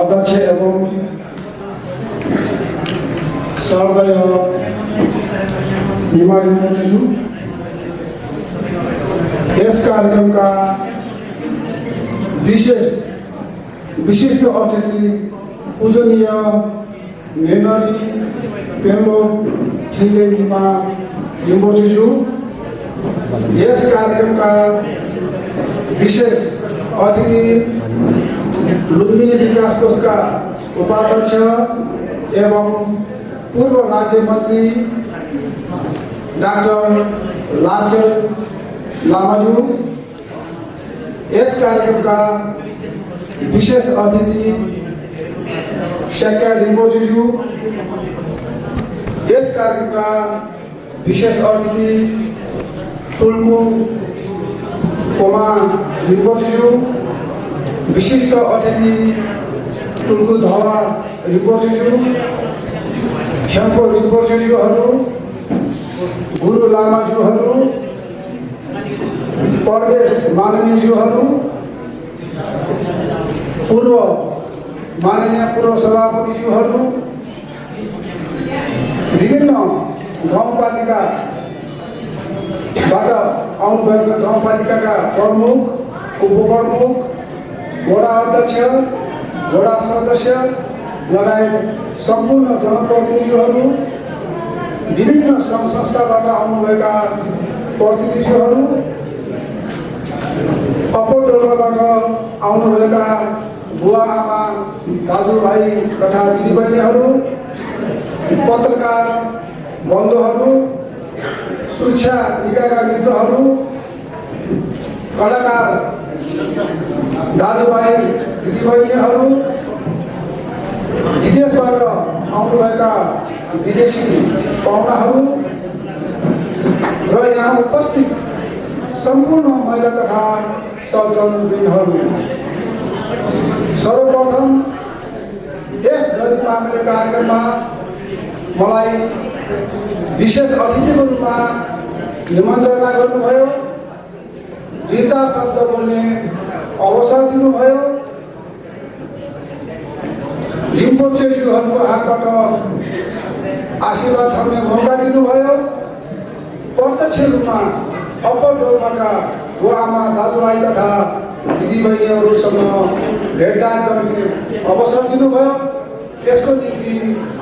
अध्यक्ष एवं सर्वदय हिमाली मोर्चाज्यू यस कार्यक्रमका विशिष्ट अतिथि पूजनीय मेनरी पेम्बो ठिले निमा लिम्बोज्यू यस कार्यक्रमका विशेष अतिथि लुम्बिनी विकास कोषका उपाध्यक्ष एवं पूर्व राज्य मंत्री डाक्टर लालदेव लामाजू इस कार्यक्रम का विशेष अतिथि शेक्या रिम्पोजीजू इस कार्यक्रम का विशेष अतिथि तुल्कु कोमा रिम्पोजीजू विशिष्ट अतिथि तुल्कु धवा रिम्पोजीजू खेम्पो रिम्पोजीज्यूहरू गुरु लामाज्यूहरू परदेश माननीयज्यूहरू माननीय पूर्व सभापतिज्यूहरू विभिन्न गाउँपालिकाबाट आउनुभएका गाउँपालिकाका प्रमुख उपप्रमुख वडा अध्यक्ष वडा सदस्य लगायत सम्पूर्ण जनप्रतिनिधिहरू विभिन्न सङ्घ संस्थाबाट आउनुभएका प्रतिनिधिहरू अप्पर आउनुभएका बुवा आमा दाजुभाइ तथा दिदीबहिनीहरू पत्रकार बन्धुहरू सुरक्षा निकायका मित्रहरू कलाकार दाजुभाइ दिदीबहिनीहरू विदेशबाट आउनुभएका विदेशी पाहुनाहरू र यहाँ उपस्थित सम्पूर्ण महिला तथा सज्जनवृन्दहरू सर्वप्रथम यस दलित मामिला कार्यक्रममा मलाई विशेष अतिथिको रूपमा निमन्त्रणा गर्नुभयो, दुई चार शब्द बोल्ने अवसर दिनुभयो, रिम्पोचेज्यूहरूको हातबाट आशीर्वाद थाप्ने मौका दिनुभयो, प्रत्यक्ष रूपमा अप्पर डोल्पाका बुवाआमा दाजुभाइ तथा दिदीबहिनीहरूसँग भेटघाट गर्ने अवसर दिनुभयो। यसको निम्ति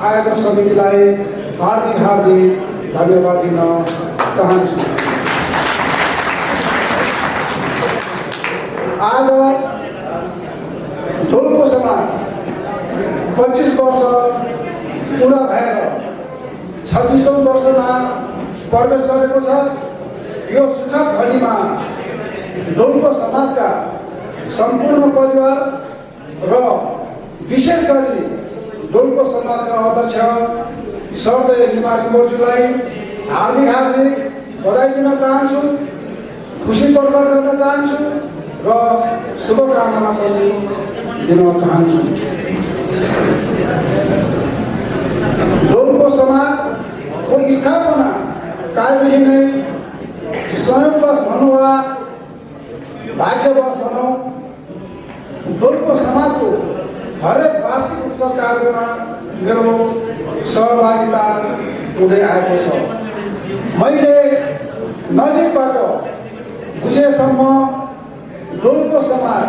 आयोजक समितिलाई हार्दिक धन्यवाद दिन चाहन्छु। आज डोल्पो समाज 25 वर्ष पुरा भएर 26औं वर्षमा प्रवेश गरेको छ। यो सुखद घडीमा डोल्पो समाजका सम्पूर्ण परिवार र विशेष गरी डोल्पो समाजका अध्यक्ष सर्वदय हिमाली मोर्चालाई हार्दिक बधाई दिन चाहन्छु, खुसी प्रकट गर्न चाहन्छु र शुभकामना पनि दिन चाहन्छु। डोल्पो समाजको स्थापना कालदेखि नै संयोगवश भनौँ वा भाग्यवश भनौँ, डोल्पो समाजको हरेक वार्षिक उत्सव कार्यक्रममा मेरो सहभागिता हुँदै आएको छ। मैले नजिकबाट बुझेसम्म डोल्पो समाज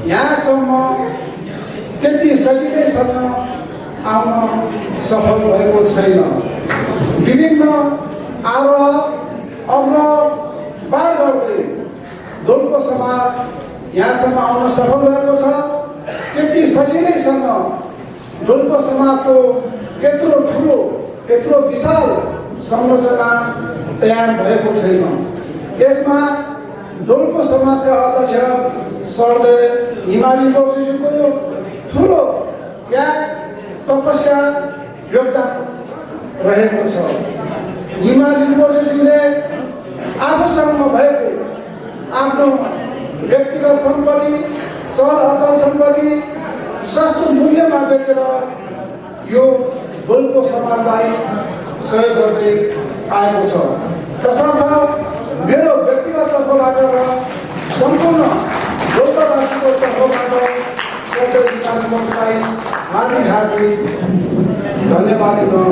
यहाँसम्म त्यति सजिलैसँग आउन सफल भएको छैन। विभिन्न आरोह अवरोह पार गर्दै डोल्पो समाज यहाँसम्म आउन सफल भएको छ। त्यति सजिलैसँग डोल्पो समाजको त्यत्रो ठुलो त्यत्रो विशाल संरचना तयार भएको छैन। यसमा डोल्पो समाजका अध्यक्ष सर्वदय हिमाली मोर्चाज्यूको ठुलो त्याग तपस्या योगदान रहेको छ। हिमाली मोर्चाज्यूले आफूसँग भएको आफ्नो व्यक्तिगत सम्पत्ति चल अचल सम्पत्ति सस्तो मूल्यमा बेचेर यो डोल्पो समाजलाई सहयोग गर्दै आएको छ। तसर्थ मेरो व्यक्तिगत तर्फबाट र सम्पूर्ण डोल्पावासीको तर्फबाट सर्वदय हिमाली मोर्चा प्रयासलाई हार्दिक धन्यवाद दिन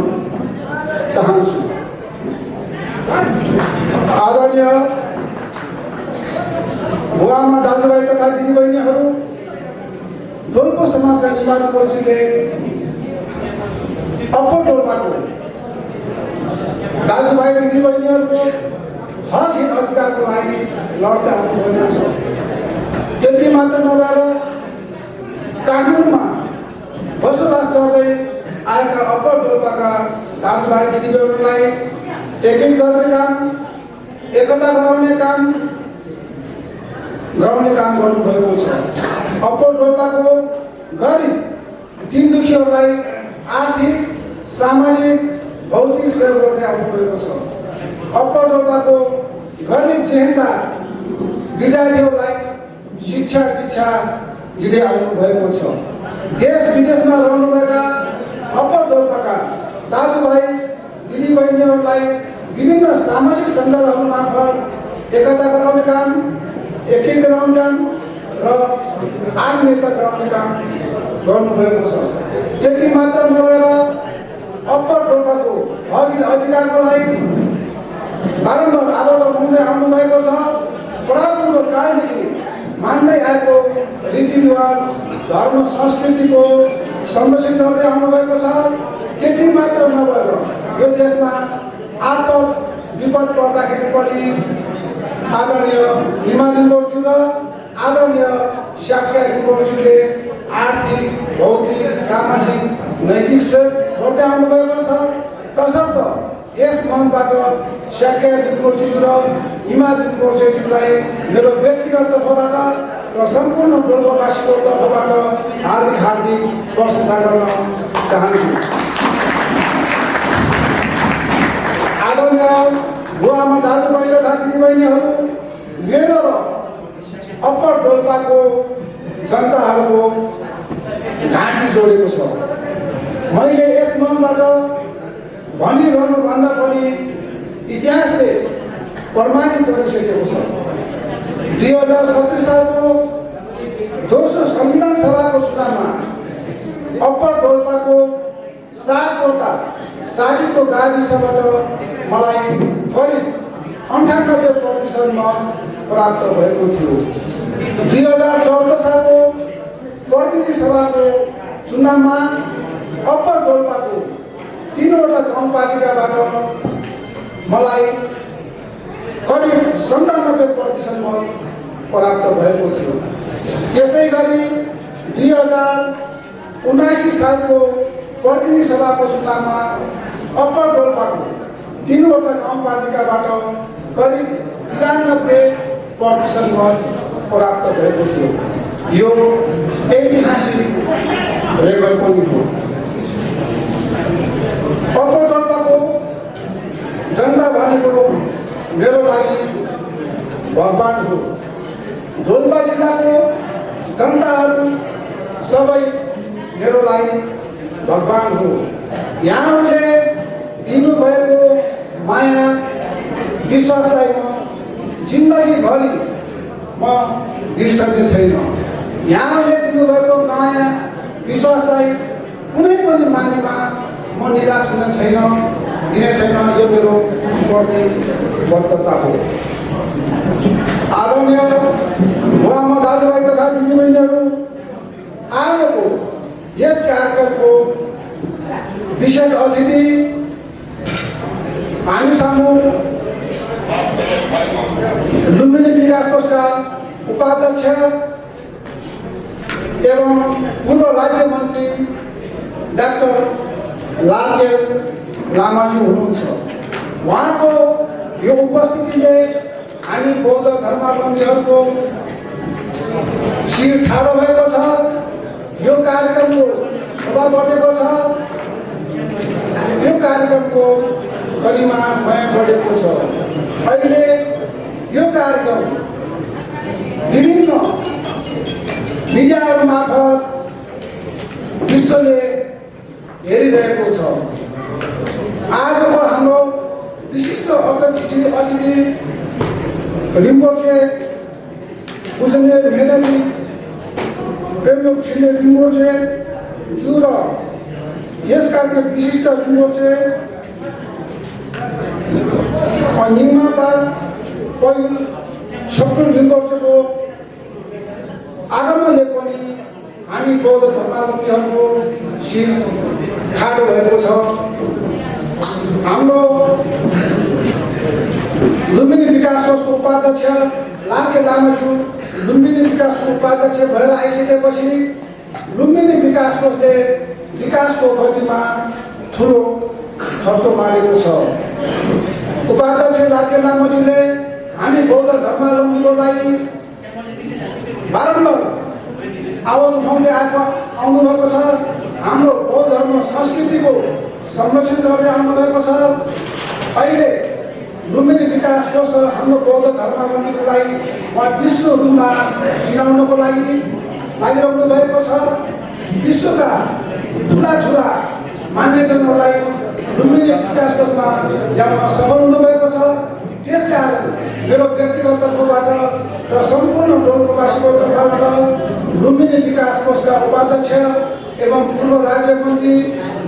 चाहन्छु। आदरणीय बुवाआमा दाजुभाइ तथा दिदीबहिनीहरू, डोल्पो समाजका निर्माण मोर्चाले अप्पर डोल्पाको दाजुभाइ दिदीबहिनीहरूको हक हित अधिकारको लागि लड्दै आउनुभएको छ। त्यति मात्र नभएर कानुनमा बसोबास गर्दै आएका अप्पर डोल्पाका दाजुभाइ दिदीबहिनीहरूलाई एकीकृत गर्ने काम, एकता गराउने काम गर्नुभएको छ। अप्पर डोल्पाको गरिब दीन दुखीहरूलाई आर्थिक, सामाजिक, भौतिक सहयोग गर्दै आउनुभएको छ। अप्पर डोल्पाको गरिब जेहेन्दार विद्यार्थीहरूलाई शिक्षा दीक्षा दिँदै आउनुभएको छ। देश विदेशमा रहनुभएका अप्पर डोल्पाका दाजुभाइ दिदीबहिनीहरूलाई विभिन्न सामाजिक सञ्जालहरू मार्फत एकता गराउने काम, एकीकरण गराउने काम र आत्मनिर्भर गराउने काम गर्नुभएको छ। त्यति मात्र नभएर अप्पर डोल्पाको हक अधिकारको लागि बारम्बार आवाज उठाउँदै आउनुभएको छ। परापूर्व कालदेखि मान्दै आएको रीतिरिवाज, धर्म, संस्कृतिको संरक्षण गर्दै आउनुभएको छ। त्यति मात्र नभएर यो देशमा आपद विपद पर्दाखेरि पनि आदरणीय हिमालयन बोर्डज्यू र आदरणीय स्याक्या बोर्डज्यूले आर्थिक, भौतिक, सामाजिक, नैतिक सहयोग गर्दै आउनुभएको छ। तसर्थ यस मञ्चबाट स्याक्या बोर्डज्यू र हिमालयन बोर्डज्यूलाई मेरो व्यक्तिगत तर्फबाट र सम्पूर्ण डोल्पावासीको तर्फबाट हार्दिक प्रशंसा गर्न चाहन्छु। आदरणीय बुवाआमा दाजुभाइ तथा दिदीबहिनीहरू, मेरो र अप्पर डोल्पाको जनताहरूको घाँटी जोडेको छ। मैले यस मञ्चबाट भनिरहनुभन्दा पनि इतिहासले प्रमाणित गरिसकेको छ। 2070 सालको दोस्रो संविधान सभाको चुनावमा अप्पर डोल्पाको 7वटा साबिकको गाविसबाट मलाई करिब 98% मत प्राप्त भएको थियो। 2014 सालको प्रतिनिधि सभाको चुनावमा अप्पर डोल्पाको 3वटा गाउँपालिकाबाट मलाई करिब 97% मत प्राप्त भएको थियो। त्यसै गरी 2079 सालको प्रतिनिधि सभाको चुनावमा अप्पर डोल्पाको 3वटा गाउँपालिकाबाट करिब 93% मत प्राप्त भएको थियो। यो ऐतिहासिक रेकर्ड पनि हो। अप्पर डोल्पाको जनता भनेको मेरो लागि भगवान हो। डोल्पा जिल्लाको जनताहरू सबै मेरो लागि भगवान हो। यहाँहरूले दिनुभएको माया विश्वासलाई म जिन्दगीभरि म बिर्सने छैन। यहाँहरूले दिनुभएको माया विश्वासलाई कुनै पनि मानेमा म निराश हुने छैन। यो मेरो प्रतिबद्धता हो। आदरणीय बुवाआमा दाजुभाइ तथा दिदीबहिनीहरू, आजको यस कार्यक्रमको विशेष अतिथि हामी सामु लुम्बिनी विकास कोषका उपाध्यक्ष एवं पूर्व राज्य मन्त्री डाक्टर लालकेल लामाज्यू हुनुहुन्छ। उहाँको यो उपस्थितिले हामी बौद्ध धर्मावलम्बीहरूको शिर ठाडो भएको छ। यो कार्यक्रमको शोभा बढेको छ। यो कार्यक्रमको गरिमा बढेको छ। अहिले यो कार्यक्रम विभिन्न मिडियाहरू मार्फत विश्वले हेरिरहेको छ। आजको हाम्रो विशिष्ट अतिथि रिम्पोचे पूजनीय मेहनती प्रेमयोग छिले रिम्पोचे जो र यसकालका विशिष्ट जुन चाहिँ निर्माता पहिलो सबै लिङ्गको आगमनले पनि हामी बौद्ध धर्मावलम्बीहरूको शिर खाडो भएको छ। हाम्रो लुम्बिनी विकास कोषको उपाध्यक्ष लाके लामाज्यू लुम्बिनी विकासको उपाध्यक्ष भएर आइसकेपछि लुम्बिनी विकास कोषले विकासको गतिमा ठुलो खर्च मारेको छ। उपाध्यक्ष लाके लामाज्यूले हामी बौद्ध धर्मावलम्बीको लागि बारम्बार आवाज उठाउँदै आउनुभएको छ। हाम्रो बौद्ध धर्म संस्कृतिको संरक्षण गर्दै आउनुभएको छ। अहिले लुम्बिनी विकास कोष हाम्रो बौद्ध धर्मावलम्बीको लागि विश्व रूपमा चिनाउनको लागि लागिरहनु भएको छ। विश्वका ठुला ठुला मान्यजनहरूलाई लुम्बिनी विकास कोषमा ल्याउन सफल हुनुभएको छ। त्यसकारण मेरो व्यक्तिगत तर्फबाट र सम्पूर्ण डोल्पावासीको तर्फबाट लुम्बिनी विकास कोषका उपाध्यक्ष एवं पूर्व राज्य मन्त्री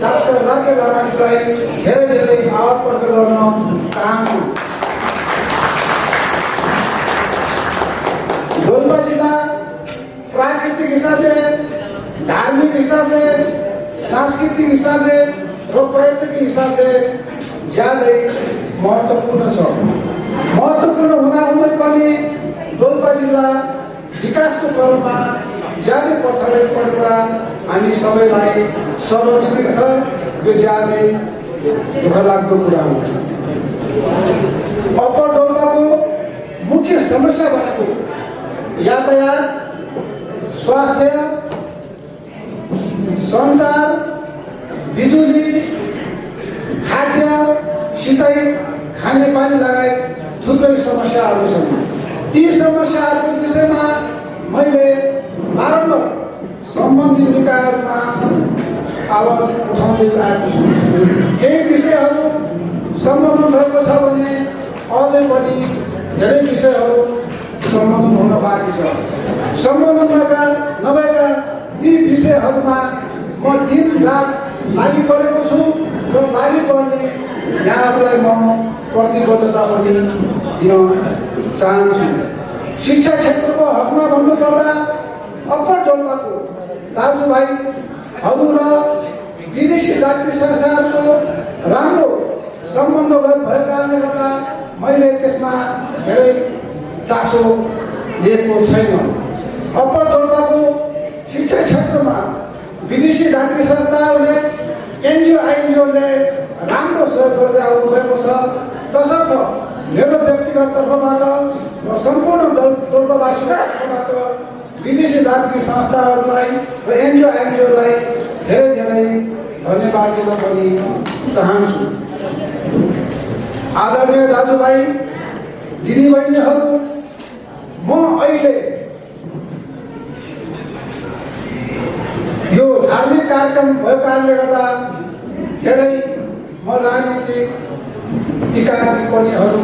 डाक्टर लाके लामाज्यूलाई धेरै धेरै आभार प्रकट गर्न चाहन्छु। डोल्पा जिल्ला प्राकृतिक हिसाबले, धार्मिक हिसाबले, सांस्कृतिक हिसाबले र पर्यटकीय हिसाबले ज्यादै महत्त्वपूर्ण छ। महत्त्वपूर्ण हुँदाहुँदै पनि डोल्पा जिल्ला विकासको क्रममा ज्यादै पछाडि परेको हामी सबैलाई सर्वविदित छ। यो ज्यादै दुःखलाग्दो कुरा हो। अप्पर डोल्पाको मुख्य समस्या भनेको यातायात, स्वास्थ्य, सञ्चार, बिजुली, खाद्य, सिँचाइ, खानेपानी लगायत थुप्रै समस्याहरू छन्। ती समस्याहरूको विषयमा मैले बारम्बार सम्बन्धित निकायहरूमा आवाज उठाउँदै आएको छु। केही विषयहरू सम्बोधन भएको छ भने अझै पनि धेरै विषयहरू सम्बोधन हुन बाँकी छ। सम्बोधन नभएका ती विषयहरूमा म दिन रात लागि परेको छु र लागि पर्ने यहाँहरूलाई म प्रतिबद्धता पनि दिन चाहन्छु। शिक्षा क्षेत्रको हकमा भन्नुपर्दा अप्पर डोल्पाको दाजुभाइहरू र विदेशी डाक्टरी संस्थाहरूको राम्रो सम्बन्ध भएको कारणले गर्दा मैले त्यसमा धेरै चासो लिएको छैन। अप्पर डोल्पाको शिक्षा क्षेत्रमा विदेशी डाक्टरी संस्थाहरूले एनजिओले राम्रो सहयोग गर्दै आउनुभएको छ। तसर्थ मेरो व्यक्तिगत तर्फबाट र सम्पूर्ण डोल्पावासीको तर्फबाट विदेशी डाक्टरी संस्थाहरूलाई र एनजिओलाई धेरै धेरै धन्यवाद दिन पनि चाहन्छु। आदरणीय दाजुभाइ दिदीबहिनीहरू, म अहिले यो धार्मिक कार्यक्रम भएको कारणले गर्दा धेरै म राजनीतिक टीका टिप्पणीहरू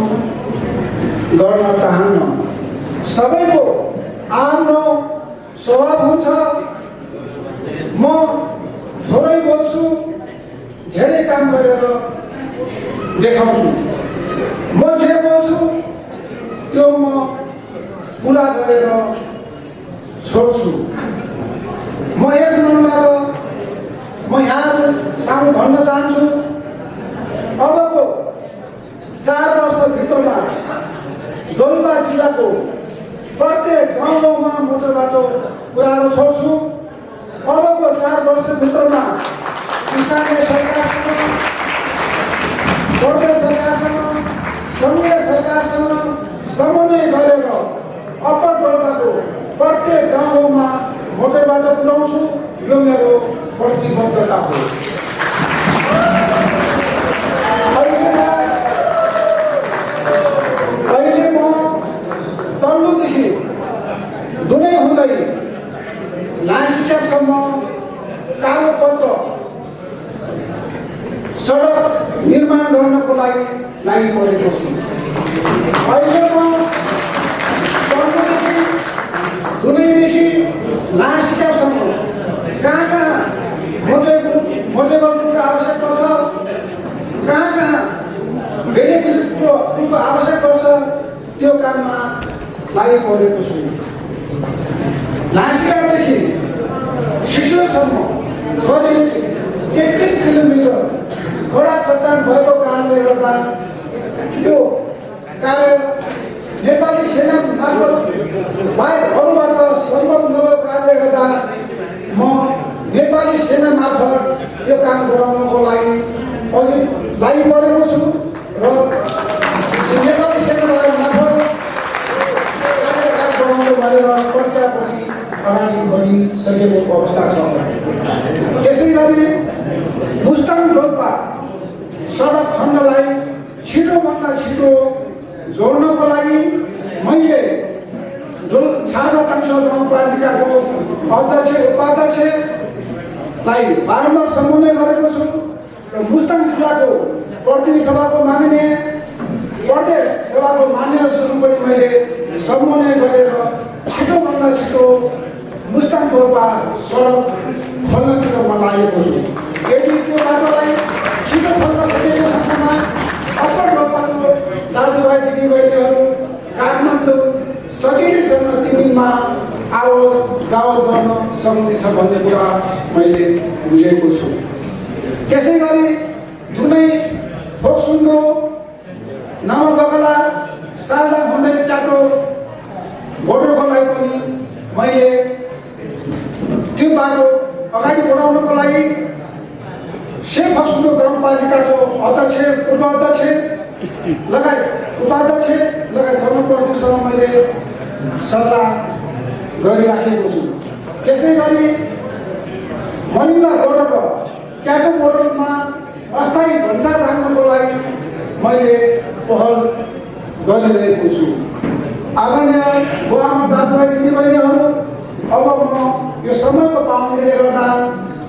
गर्न चाहन्न। सबैको आफ्नो स्वभाव हुन्छ। म थोरै बोल्छु, धेरै काम गरेर देखाउँछु। म जे बोल्छु त्यो म पुरा गरेर छोड्छु। म यस मनबाट म यहाँहरू सामु भन्न चाहन्छु, अबको 4 वर्षभित्रमा डोल्पा जिल्लाको प्रत्येक गाउँ गाउँमा मोटर बाटो पुर्याएर छोड्छु। अबको 4 वर्षभित्रमा स्थानीय सरकारसँग, प्रदेश सरकारसँग, सङ्घीय सरकारसँग समन्वय गरेर अप्पर डोल्पाको प्रत्येक गाउँ गाउँमा मोटर बाटो पुर्याउँछु। यो मेरो प्रतिबद्धता हो। अहिले म तल्लोदेखि दुनै हुँदै लासिक्यापसम्म कागजपत्र सडक निर्माण गर्नको लागि परेको छु। अहिले म तल्लोदेखि दुनैदेखि लासिक्यापसम्म कहाँ लागिपरेको छु। नासिकादेखि शिशुसम्म करिब 33 किलोमिटर कडा चट्टान भएको कारणले गर्दा यो कार्य नेपाली सेना मार्फत बाहेक अरूबाट सम्भव नभएको कारणले गर्दा म नेपाली सेना मार्फत यो काम गराउनको लागि अघि लागिपरेको छु र नेपाली सेना मार्फत कार्यकाल गराउनु भनेर प्रक्रियापछि अगाडि बढिसकेको अवस्था छ। त्यसै गरी मुस्ताङ डोल्पा सडक खण्डलाई छिटोभन्दा छिटो जोड्नको लागि मैले छागा ताङसा गाउँपालिकाको अध्यक्ष उपाध्यक्षलाई बारम्बार सम्बोधन गरेको छु र मुस्ताङ जिल्लाको प्रतिनिधि सभाको माननीय प्रदेश सभाको मान्यहरू पनि मैले सम्बोधन गरेर छिटोभन्दा छिटो मुस्ताङ डोल्पा सडक खोल्नतिर म लागेको छु। यदि त्यो बाटोलाई छिटो खोल्न सकेको खण्डमा अप्पर डोल्पाको दाजुभाइ दिदीबहिनीहरू काठमाडौँ सजिलैसँग 3 दिनमा आवत जावत गर्न सक्नेछ भन्ने कुरा मैले बुझेको छु। त्यसै गरी दुनै फोक्सुङ्गो नवबगला सालदा हुँदै टाटो बोटरकोलाई पनि मैले त्यो बाटो अगाडि बढाउनको लागि फोक्सुङ्गो गाउँपालिकाको अध्यक्ष पूर्व अध्यक्ष लगायत उपाध्यक्ष लगायत जनप्रतिनिधिसँग मैले सल्लाह गरिराखेको छु। त्यसै गरी मलिङ्गा बोर्डर र क्याटो बोर्डरमा अस्थायी भन्सार राख्नको लागि मैले पहल गरिरहेको छु। आदरणीय बुवामा दाजुभाइ दिदीबहिनीहरू, अब म यो समयको पाउनाले गर्दा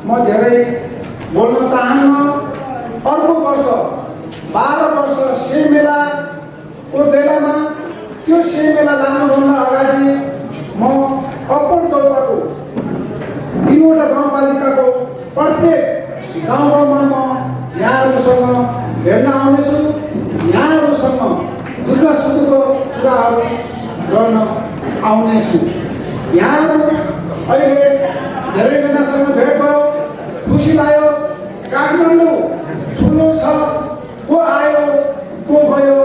म धेरै बोल्न चाहन्न। अर्को वर्ष 12 वर्ष से मेलाको बेलामा त्यो से मेला लाग्नुभन्दा अगाडि म अप्पर डोल्पाको 3वटा गाउँपालिकाको प्रत्येक गाउँमा म यहाँहरूसँग भेट्न आउनेछु। यहाँहरूसँग दुःख सुखको कुराहरू गर्न आउनेछु। यहाँहरू अहिले धेरैजनासँग भेट भयो, खुसी लाग्यो। काठमाडौँ ठुलो छ, को आयो को गयो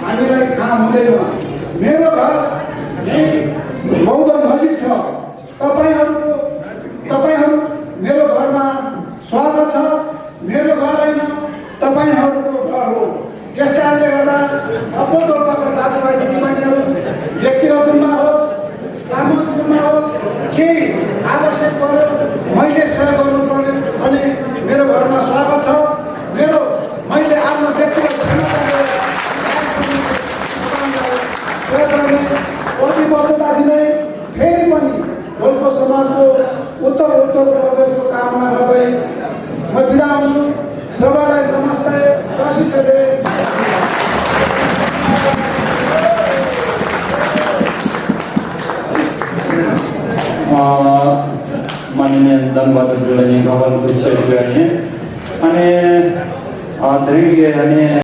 हामीलाई थाहा हुँदैन। मेरो घर यही बौद्ध नजिक छ। तपाईहरू मेरो घरमा स्वागत छ। मेरो घर होइन, तपाईहरूको घर हो। त्यस कारणले गर्दा अप्पर डोल्पाका दाजुभाइ दिदीबहिनीहरू व्यक्तिगत रूपमा होस्, सामूहिक रूपमा होस्, केही आवश्यक पर्यो मैले सहयोग गर्नु पर्यो भने मेरो घरमा स्वागत छ। मैले आफ्नो व्यक्तिगत प्रतिबद्धता दिँदै फेरि पनि डोल्पा समाजको उत्तर प्रगतिको कामना गर्दै म बिदा हुन्छु। सबैलाई नमस्ते, दसैँ माननीय धनबहादुरज्यूलाई गाउँको विशेष गर्ने अनि धेरै